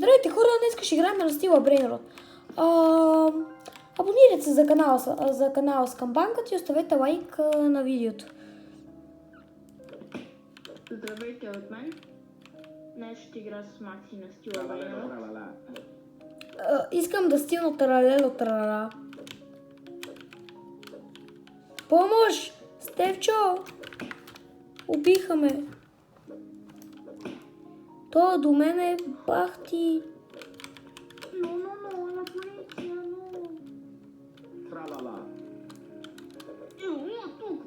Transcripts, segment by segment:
Здравейте хора, днес ще играем на стила Brainrot. Абонирайте се за канала с камбанката и оставете лайк на видеото. Здравейте от мен. Днес ще игра с Макси на стила Brainrot. Искам да стилна таралело тарара. Помощ! Стевчо! Убиха ме. То до мене бахти. Но, на полиция, но. Тралала. Тук.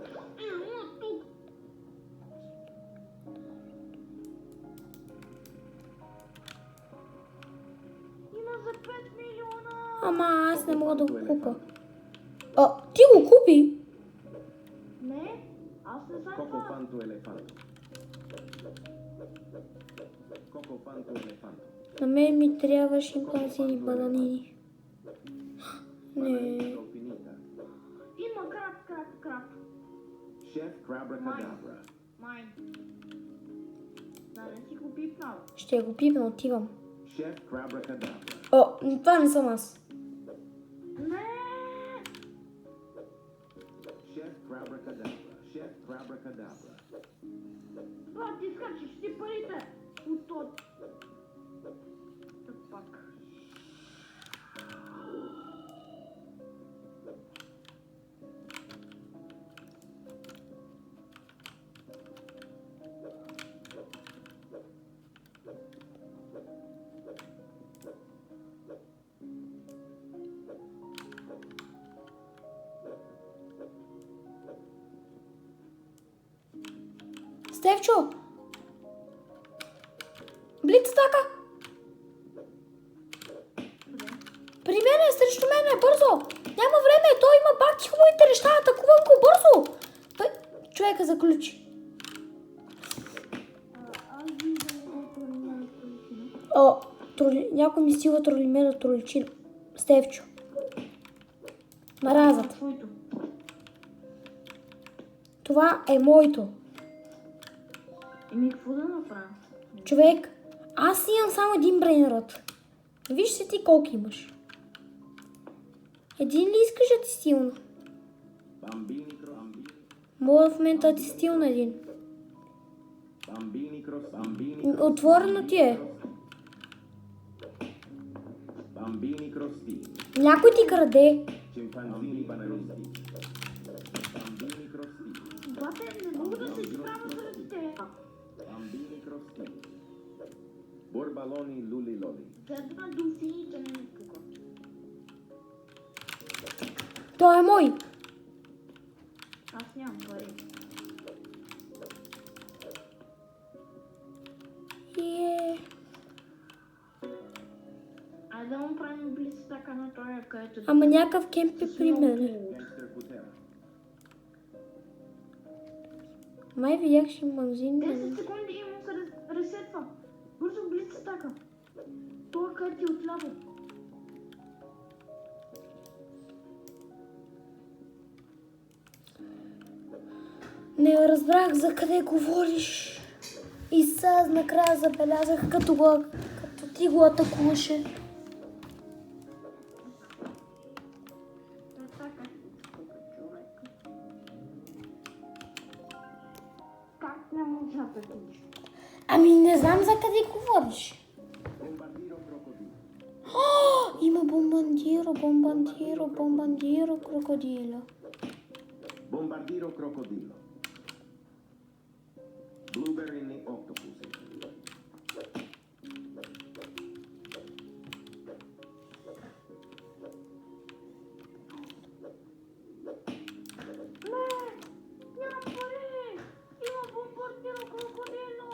Има за 5 милиона. Ама аз не мога да го купа. Ти го купи? Не, аз не знам Coco това. Fanto Elefanto. Coco Fanto Elefanto. На мен ми трябва шимпанзини бананини. Не. Paradiso finita. Има краб. Chef Crabracadabra. Майн. Да, не си го пипнал. Ще го пипна, отивам. Chef Crabracadabra. Това не съм аз. Не. Chef Crabracadabra. Chef Crabracadabra. Това ти скачиш ти парите. От тот. Пак. Стевчо! Блиц атака! При мен е, срещу мен е, бързо! Няма време, той има баки хубавите неща, атакувам го бързо! Човека заключи. Аз виждам Някой ми стива тролимера троличина. Стевчо. Маразът. твоето. Това е моето. Какво да направя? Човек, аз имам само един Brainrot. Виж се ти колко имаш. Един ли искаш да ти стилна? Bambini cross. Мога в момента да ти стилна един. Bambini cross. Bambini. Отворено ти е. Bambini cross. Някой ти краде. Chimpanzini banalisti. Bambini cross. Бате, не мога да се изправя заради те. Bambini cross. Borbaloni luli loli. Седна дулфините не ми пука. Той е мой. Аз нямам пари. Айде да му правим близ така на този, където... Ама някакъв кемп е при мен. Gangster Kutera. Май видях шимпанзин. 10 секунди и му се ресетва. Бързо блиц атака. Това къде ти отляво. Не разбрах за къде говориш. И сега накрая забелязах, като ти го атакуваше. Атака. Как не може да петиш? Ами не знам за къде говориш. Bombardiro crocodilo. Има бомбандиро, крокодило. Bombardiro crocodilo. Blueberry octopus. Няма пари! Има бомбардиро крокодило!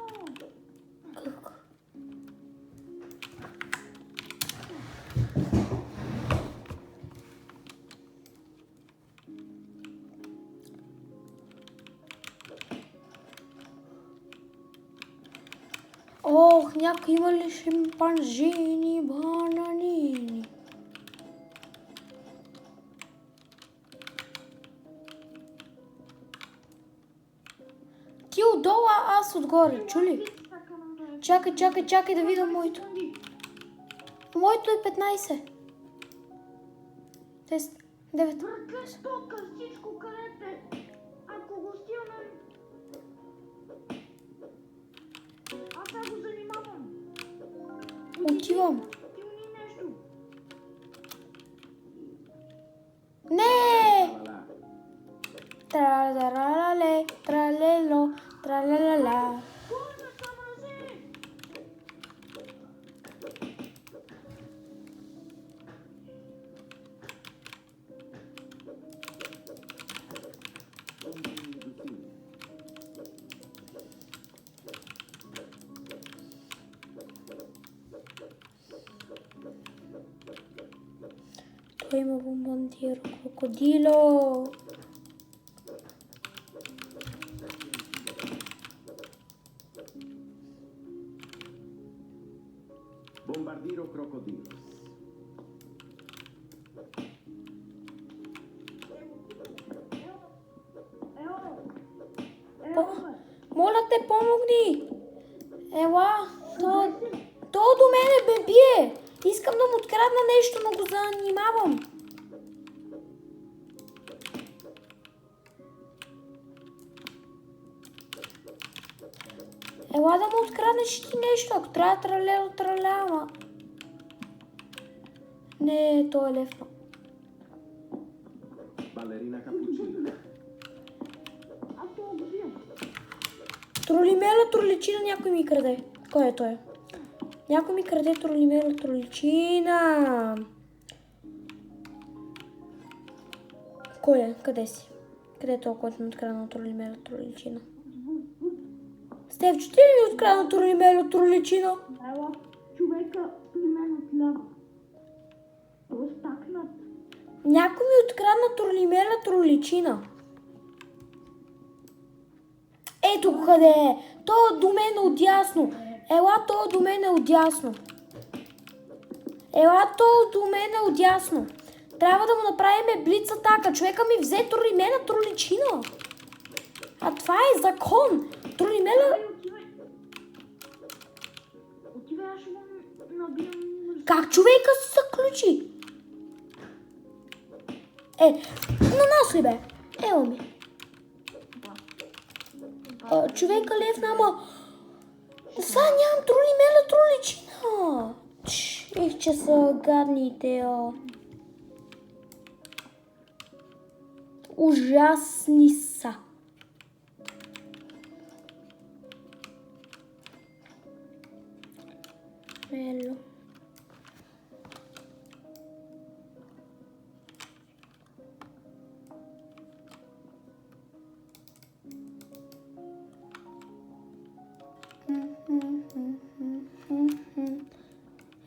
Ох, някой има ли шимпанзини, бананини? Ти отдолу, а аз отгоре, чули? Чакай да видя моето. Моето е 15. Тест. 9. Бъркаш то къстичко, къдете. Ако го стилнем... Аз сега го занимавам. Отивам. Стилни нещо. Не! Тралала. Тралалале, тралело, тралалала. Кой ме съмрази? Той има бомбардиро крокодило. Bombardiro crocodilo. Моля те, помогни! Ела, то до мене бе бие. Искам да му открадна нещо, но го занимавам. Ела да му откраднеш ти нещо, ако трябва тралело, траляма. Не, то е левно. Ballerina cappuccina. Аз това го бием. Тролимела, троличина, някой ми краде. Кой е той? Някой ми краде тролимела, троличина. Кой е? Къде си? Къде е този, който ми открадна тролимела, троличина? Стевчо, ти ли ми открадна тролимела, троличина? Ела, човека при мен отляво. Той е стакнат. Някой ми открадна тролимела, троличина. Ето го къде е. Той е до мен отдясно. Ела, той е до мен отдясно. Ела, той е до мен отдясно. Трябва да му направим блиц атака. Човека ми взе тролимела, троличина. А това е закон. Тролимела... Отивай, аз ще го набиям. Как човека се заключи? На нас ли бе? Ево ми. Човека лев нама. Сега нямам тролимела, троличина. Че са гадните. Ужасни са. Мело.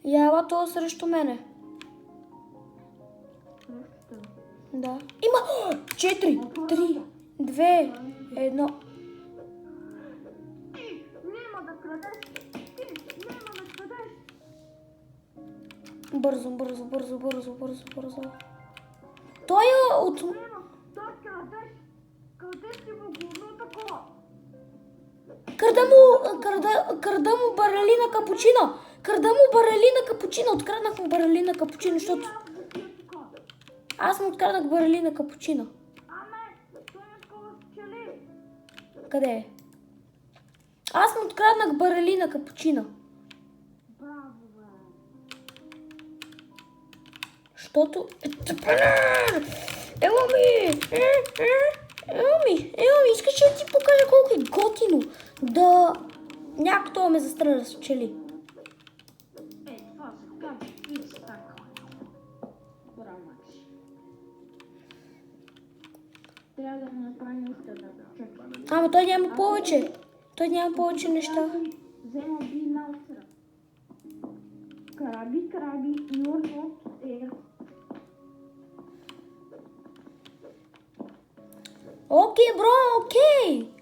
Ява то срещу мене. Да. Има 4, 3, 2, 1. Ти няма да крадеш. Ти няма да крадеш. Бързо, бързо, бързо, бързо, бързо, бързо. Той е от... Няма. Той крадеш. Крадеш ти му главно такова. Крада му баралина капучино. Крада му баралина капучино. Откраднах му баралина капучино, защото... Аз му откраднах баралина капучино. Аме, той не скоро спечели. Къде е? Аз му откраднах баралина капучино. Браво, бе. Защото... Ела ми! Ела ми! Искаш да ти покажа колко е готино да... Някой това ме застреля да спечели. Това се казва блиц атака. Браво, Макс. Трябва да му направим още да. Чакай. Ама той няма повече. Той няма повече неща. Взема бинауцера. Краби, you're not there. Окей, бро, окей.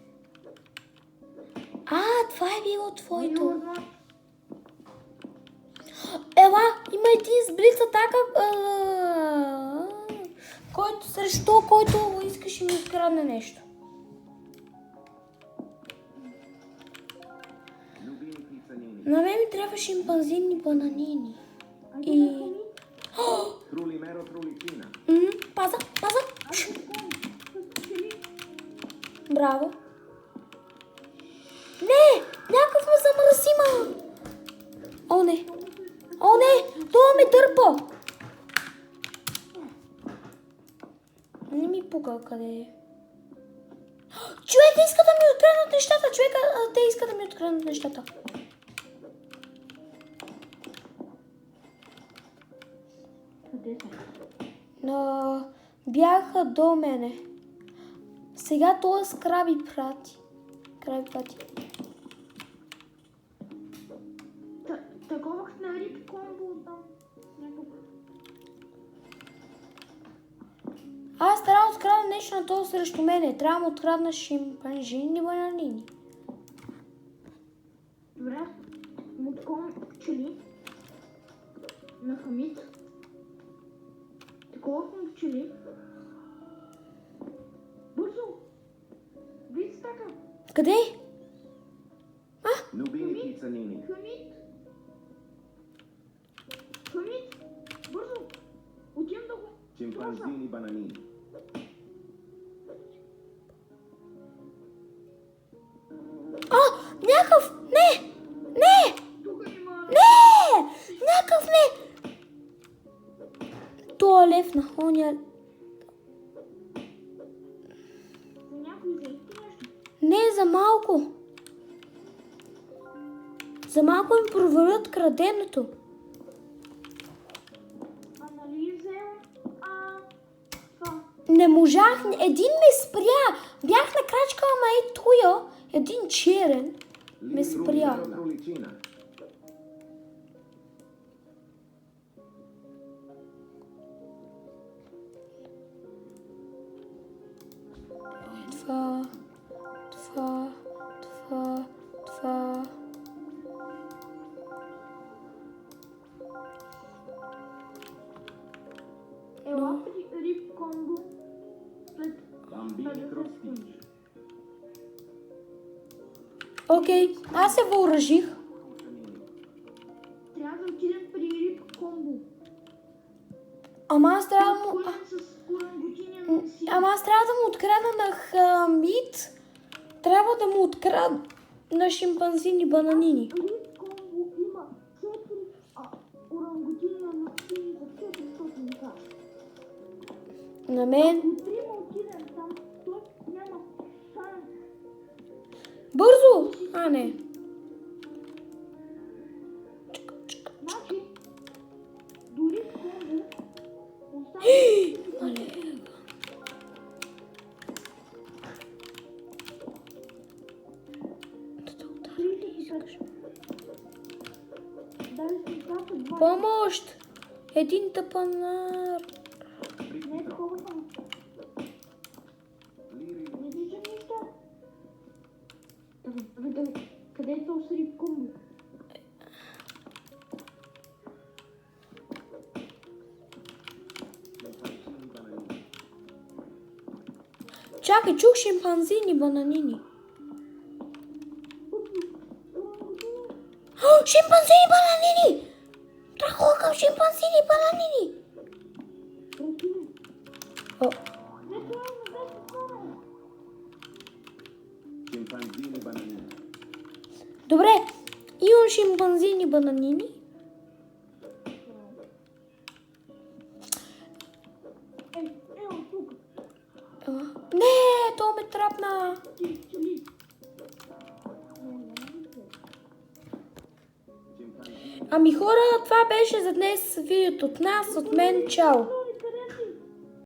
Това е било твоето. You're not. Ела, има един с блиц атака, който срещу който искаш и ми открадне нещо. Любими пицанини. На мен ми трябва шимпанзини бананини. И... Trulimero, trulicina. Паза, паза. Браво. Не, някакъв ме замърсима. О, не. О, не, това ме дърпа. Не ми пука къде е. Човека иска да ми откраднат нещата. Те иска да ми откраднат нещата. Къде са? Но бяха до мене. Сега това с краби прати. Такова на риб комбо там. Аз трябва да открадна нещо на това срещу мене. Трябва да му открадна шимпанжини бананини. Добре, мутком пчели на Хамид. Такова към пчели. Бързо! Виж така! Къде? Nubini pizzanini. Хамид! Бързо! Отивам да го... Scimpanzini bananini. Някакъв! Не! Тук има... Не! Някакъв не! Това левна. Оня... Някой за нещо? Не, за малко. За малко ми проверят краденото. А нали взел... това? Не можах. Един ме спря. Бях на крачка, ама и туя. Един черен ме спря. Trulimero, trulicina. Това. Ела риб комбо след... Bambini crostini. Окей, аз се въоръжих. Трябва да отидем при риб комбо. Ама аз трябва да му... Кой с орангутиния на си? Ама аз трябва да му открадна на Хамид. Трябва да му открадна на шимпанзини бананини. Риб комбо има 4 орангутиния на си за 400 каса. На мен. Ако трима отидем там, той няма шанс. Бързо! А, не. Значи, дори в комбо остава... Мале. Даже си каса 2. Помощ! Един тъпанар. Не е такова само. Не виждам нищо. Къде е този риб комбо? Чакай, чух шимпанзини бананини. О, шимпанзини бананини! Трахова към шимпанзини бананини! О, Не, това е на 10 хора. Scimpanzini bananini. добре, имам шимпанзини бананини. Ево тук. Не, то ме трапна. Чили. Ами хора, това беше за днес видеото от нас, от мен. Чао!